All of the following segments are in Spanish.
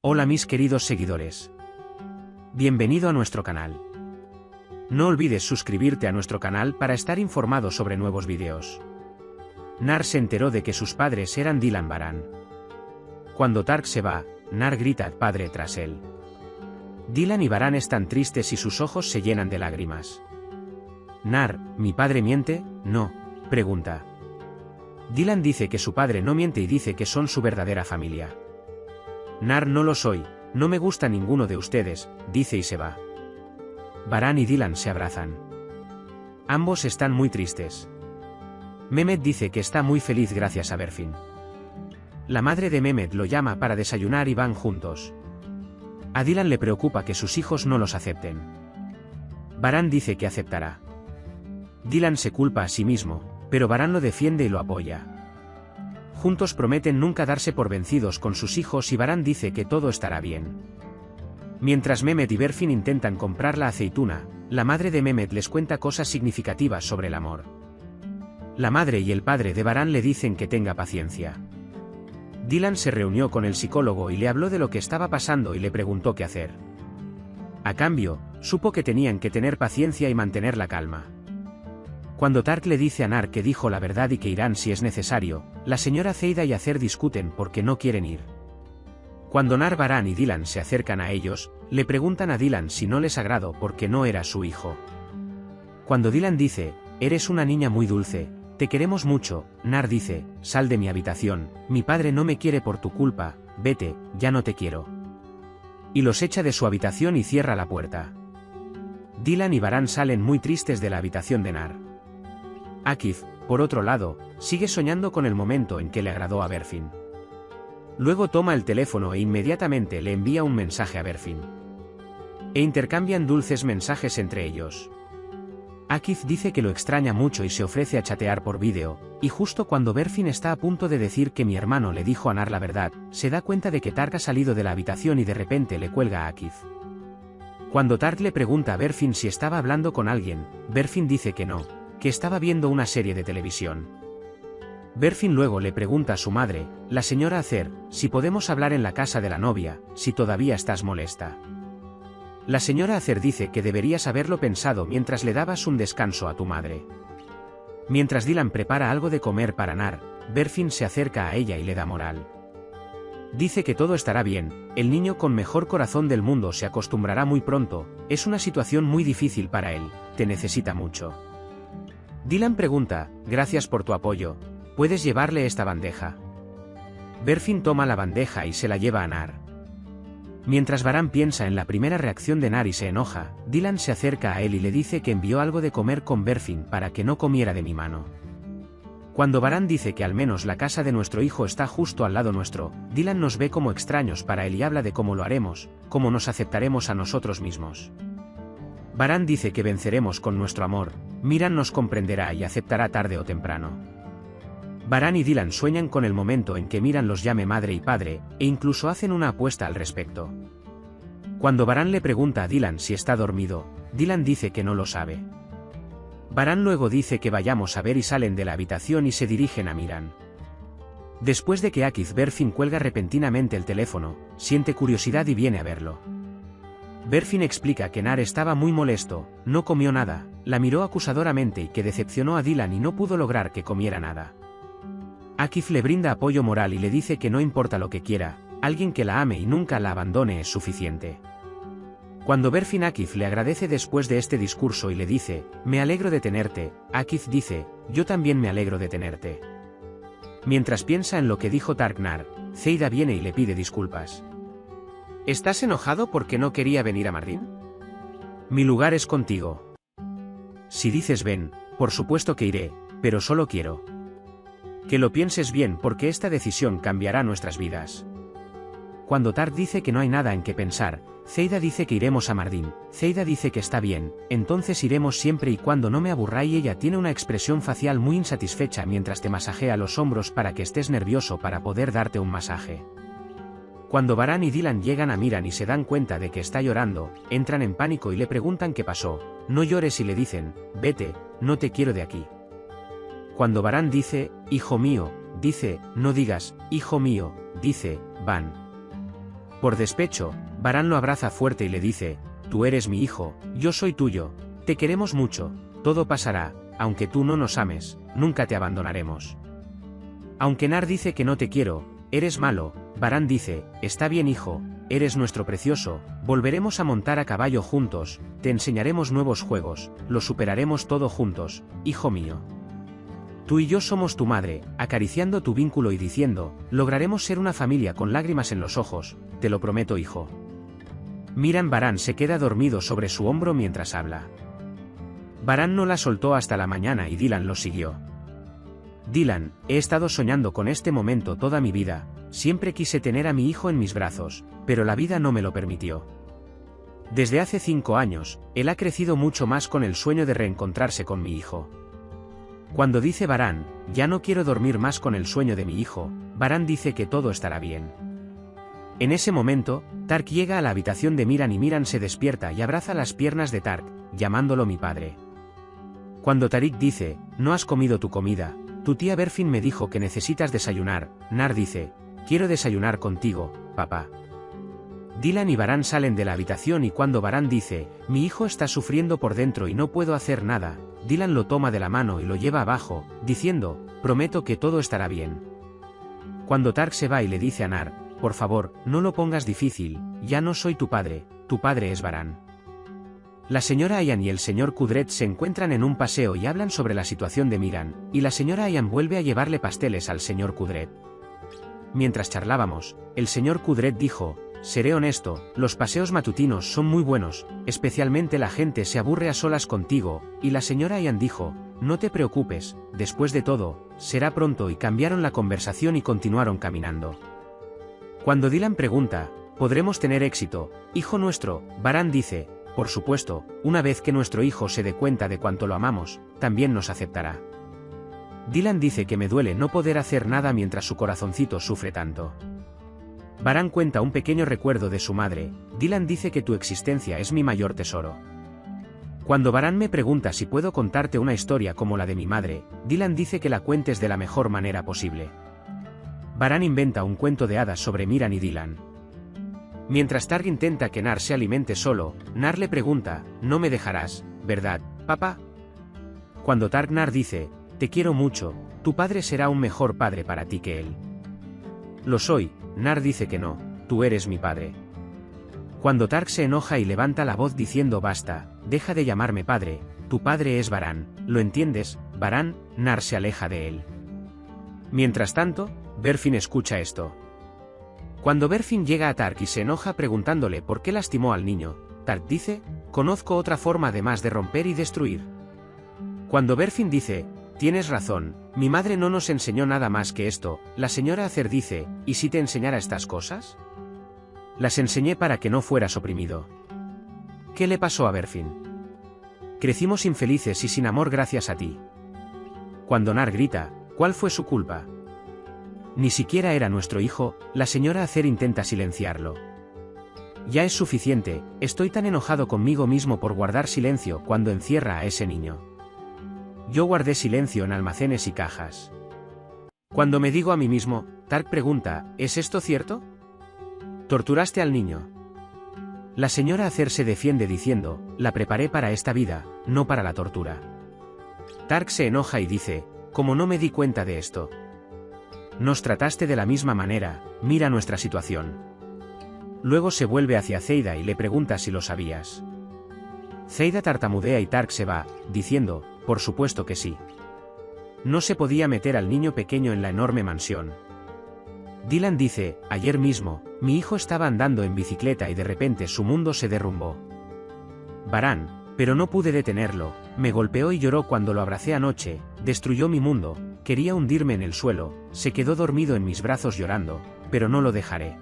Hola mis queridos seguidores. Bienvenido a nuestro canal. No olvides suscribirte a nuestro canal para estar informado sobre nuevos vídeos. Nar se enteró de que sus padres eran Dylan Baran. Cuando Tark se va, Nar grita al padre tras él. Dylan y Baran están tristes y sus ojos se llenan de lágrimas. Nar, ¿mi padre miente? No, pregunta. Dylan dice que su padre no miente y dice que son su verdadera familia. Nar, no lo soy, no me gusta ninguno de ustedes, dice y se va. Baran y Dylan se abrazan. Ambos están muy tristes. Mehmet dice que está muy feliz gracias a Berfin. La madre de Mehmet lo llama para desayunar y van juntos. A Dylan le preocupa que sus hijos no los acepten. Baran dice que aceptará. Dylan se culpa a sí mismo, pero Baran lo defiende y lo apoya. Juntos prometen nunca darse por vencidos con sus hijos y Baran dice que todo estará bien. Mientras Mehmet y Berfin intentan comprar la aceituna, la madre de Mehmet les cuenta cosas significativas sobre el amor. La madre y el padre de Baran le dicen que tenga paciencia. Dylan se reunió con el psicólogo y le habló de lo que estaba pasando y le preguntó qué hacer. A cambio, supo que tenían que tener paciencia y mantener la calma. Cuando Tark le dice a Nar que dijo la verdad y que irán si es necesario, la señora Zeida y Acer discuten porque no quieren ir. Cuando Nar, Baran y Dylan se acercan a ellos, le preguntan a Dylan si no les agradó porque no era su hijo. Cuando Dylan dice, eres una niña muy dulce, te queremos mucho, Nar dice, sal de mi habitación, mi padre no me quiere por tu culpa, vete, ya no te quiero. Y los echa de su habitación y cierra la puerta. Dylan y Baran salen muy tristes de la habitación de Nar. Akif, por otro lado, sigue soñando con el momento en que le agradó a Berfin. Luego toma el teléfono e inmediatamente le envía un mensaje a Berfin. E intercambian dulces mensajes entre ellos. Akif dice que lo extraña mucho y se ofrece a chatear por vídeo, y justo cuando Berfin está a punto de decir que mi hermano le dijo a Nar la verdad, se da cuenta de que Tark ha salido de la habitación y de repente le cuelga a Akif. Cuando Tark le pregunta a Berfin si estaba hablando con alguien, Berfin dice que no, que estaba viendo una serie de televisión. Berfin luego le pregunta a su madre, la señora Acer, si podemos hablar en la casa de la novia, si todavía estás molesta. La señora Acer dice que deberías haberlo pensado mientras le dabas un descanso a tu madre. Mientras Dylan prepara algo de comer para Nar, Berfin se acerca a ella y le da moral. Dice que todo estará bien, el niño con mejor corazón del mundo se acostumbrará muy pronto, es una situación muy difícil para él, te necesita mucho. Dylan pregunta, gracias por tu apoyo, ¿puedes llevarle esta bandeja? Berfin toma la bandeja y se la lleva a Nar. Mientras Baran piensa en la primera reacción de Nar y se enoja, Dylan se acerca a él y le dice que envió algo de comer con Berfin para que no comiera de mi mano. Cuando Baran dice que al menos la casa de nuestro hijo está justo al lado nuestro, Dylan nos ve como extraños para él y habla de cómo lo haremos, cómo nos aceptaremos a nosotros mismos. Baran dice que venceremos con nuestro amor, Miran nos comprenderá y aceptará tarde o temprano. Baran y Dylan sueñan con el momento en que Miran los llame madre y padre, e incluso hacen una apuesta al respecto. Cuando Baran le pregunta a Dylan si está dormido, Dylan dice que no lo sabe. Baran luego dice que vayamos a ver y salen de la habitación y se dirigen a Miran. Después de que Akif Berfin cuelga repentinamente el teléfono, siente curiosidad y viene a verlo. Berfin explica que Nar estaba muy molesto, no comió nada, la miró acusadoramente y que decepcionó a Dylan y no pudo lograr que comiera nada. Akif le brinda apoyo moral y le dice que no importa lo que quiera, alguien que la ame y nunca la abandone es suficiente. Cuando Berfin Akif le agradece después de este discurso y le dice, me alegro de tenerte, Akif dice, yo también me alegro de tenerte. Mientras piensa en lo que dijo Tark, Nar, Zeida viene y le pide disculpas. ¿Estás enojado porque no quería venir a Mardin? Mi lugar es contigo. Si dices ven, por supuesto que iré, pero solo quiero que lo pienses bien porque esta decisión cambiará nuestras vidas. Cuando Tark dice que no hay nada en qué pensar, Zeida dice que iremos a Mardin, Zeida dice que está bien, entonces iremos siempre y cuando no me aburra y ella tiene una expresión facial muy insatisfecha mientras te masajea los hombros para que estés nervioso para poder darte un masaje. Cuando Baran y Dylan llegan a Miran y se dan cuenta de que está llorando, entran en pánico y le preguntan qué pasó, no llores y le dicen, vete, no te quiero de aquí. Cuando Baran dice, hijo mío, dice, no digas, hijo mío, dice, van. Por despecho, Varán lo abraza fuerte y le dice, tú eres mi hijo, yo soy tuyo, te queremos mucho, todo pasará, aunque tú no nos ames, nunca te abandonaremos. Aunque Nar dice que no te quiero, eres malo, Varán dice, está bien hijo, eres nuestro precioso, volveremos a montar a caballo juntos, te enseñaremos nuevos juegos, lo superaremos todo juntos, hijo mío. Tú y yo somos tu madre, acariciando tu vínculo y diciendo, lograremos ser una familia con lágrimas en los ojos, te lo prometo hijo. Miran Varán se queda dormido sobre su hombro mientras habla. Varán no la soltó hasta la mañana y Dylan lo siguió. Dylan, he estado soñando con este momento toda mi vida, siempre quise tener a mi hijo en mis brazos, pero la vida no me lo permitió. Desde hace 5 años, él ha crecido mucho más con el sueño de reencontrarse con mi hijo. Cuando dice Varán, ya no quiero dormir más con el sueño de mi hijo, Varán dice que todo estará bien. En ese momento, Tark llega a la habitación de Miran y Miran se despierta y abraza las piernas de Tark, llamándolo mi padre. Cuando Tarik dice, no has comido tu comida, tu tía Berfin me dijo que necesitas desayunar, Nar dice, quiero desayunar contigo, papá. Dylan y Varán salen de la habitación y cuando Varán dice, mi hijo está sufriendo por dentro y no puedo hacer nada, Dylan lo toma de la mano y lo lleva abajo, diciendo, prometo que todo estará bien. Cuando Tark se va y le dice a Nar, por favor, no lo pongas difícil, ya no soy tu padre es Varán. La señora Ayan y el señor Kudret se encuentran en un paseo y hablan sobre la situación de Miran, y la señora Ayan vuelve a llevarle pasteles al señor Kudret. Mientras charlábamos, el señor Kudret dijo, seré honesto, los paseos matutinos son muy buenos, especialmente la gente se aburre a solas contigo, y la señora Ayan dijo, no te preocupes, después de todo, será pronto y cambiaron la conversación y continuaron caminando. Cuando Dylan pregunta, ¿podremos tener éxito, hijo nuestro? Varán dice, por supuesto, una vez que nuestro hijo se dé cuenta de cuánto lo amamos, también nos aceptará. Dylan dice que me duele no poder hacer nada mientras su corazoncito sufre tanto. Varán cuenta un pequeño recuerdo de su madre, Dylan dice que tu existencia es mi mayor tesoro. Cuando Varán me pregunta si puedo contarte una historia como la de mi madre, Dylan dice que la cuentes de la mejor manera posible. Varán inventa un cuento de hadas sobre Miran y Dylan. Mientras Tark intenta que Nar se alimente solo, Nar le pregunta, no me dejarás, ¿verdad, papá? Cuando Nar dice, te quiero mucho, tu padre será un mejor padre para ti que él. Lo soy, Nar dice que no, tú eres mi padre. Cuando Tark se enoja y levanta la voz diciendo basta, deja de llamarme padre, tu padre es Varán, ¿lo entiendes, Varán? Nar se aleja de él. Mientras tanto, Berfin escucha esto. Cuando Berfin llega a Tark y se enoja preguntándole por qué lastimó al niño, Tark dice, conozco otra forma además de romper y destruir. Cuando Berfin dice, tienes razón, mi madre no nos enseñó nada más que esto, la señora Acer dice, ¿y si te enseñara estas cosas? Las enseñé para que no fueras oprimido. ¿Qué le pasó a Berfin? Crecimos infelices y sin amor gracias a ti. Cuando Nar grita, ¿cuál fue su culpa? Ni siquiera era nuestro hijo, la señora Acer intenta silenciarlo. Ya es suficiente, estoy tan enojado conmigo mismo por guardar silencio cuando encierra a ese niño. Yo guardé silencio en almacenes y cajas. Cuando me digo a mí mismo, Tark pregunta, ¿es esto cierto? ¿Torturaste al niño? La señora Acer se defiende diciendo, la preparé para esta vida, no para la tortura. Tark se enoja y dice, ¿cómo no me di cuenta de esto? Nos trataste de la misma manera, mira nuestra situación. Luego se vuelve hacia Zeida y le pregunta si lo sabías. Zeida tartamudea y Tark se va, diciendo, por supuesto que sí. No se podía meter al niño pequeño en la enorme mansión. Dylan dice, ayer mismo, mi hijo estaba andando en bicicleta y de repente su mundo se derrumbó. Varán, pero no pude detenerlo, me golpeó y lloró cuando lo abracé anoche, destruyó mi mundo, quería hundirme en el suelo, se quedó dormido en mis brazos llorando, pero no lo dejaré.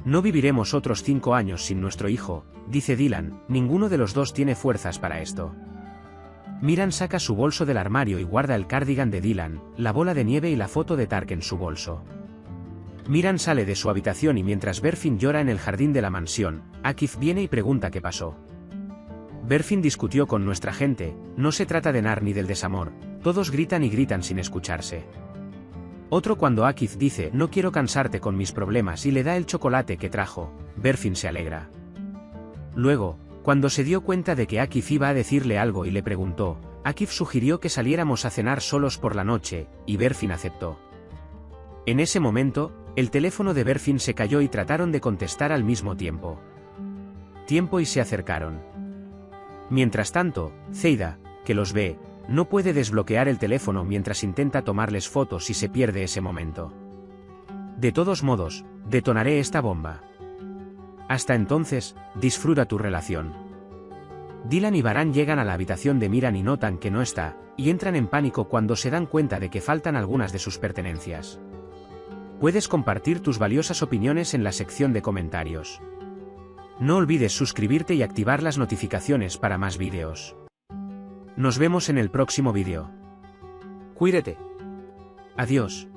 No viviremos otros 5 años sin nuestro hijo, dice Dylan, ninguno de los dos tiene fuerzas para esto. Miran saca su bolso del armario y guarda el cardigan de Dylan, la bola de nieve y la foto de Tark en su bolso. Miran sale de su habitación y mientras Berfin llora en el jardín de la mansión, Akif viene y pregunta qué pasó. Berfin discutió con nuestra gente, no se trata de Nar ni del desamor, todos gritan y gritan sin escucharse. Otro cuando Akif dice no quiero cansarte con mis problemas y le da el chocolate que trajo, Berfin se alegra. Luego, cuando se dio cuenta de que Akif iba a decirle algo y le preguntó, Akif sugirió que saliéramos a cenar solos por la noche, y Berfin aceptó. En ese momento, el teléfono de Berfin se cayó y trataron de contestar al mismo tiempo. Y se acercaron. Mientras tanto, Zeida, que los ve, no puede desbloquear el teléfono mientras intenta tomarles fotos y se pierde ese momento. De todos modos, detonaré esta bomba. Hasta entonces, disfruta tu relación. Dylan y Baran llegan a la habitación de Miran y notan que no está, y entran en pánico cuando se dan cuenta de que faltan algunas de sus pertenencias. Puedes compartir tus valiosas opiniones en la sección de comentarios. No olvides suscribirte y activar las notificaciones para más vídeos. Nos vemos en el próximo vídeo. Cuídate. Adiós.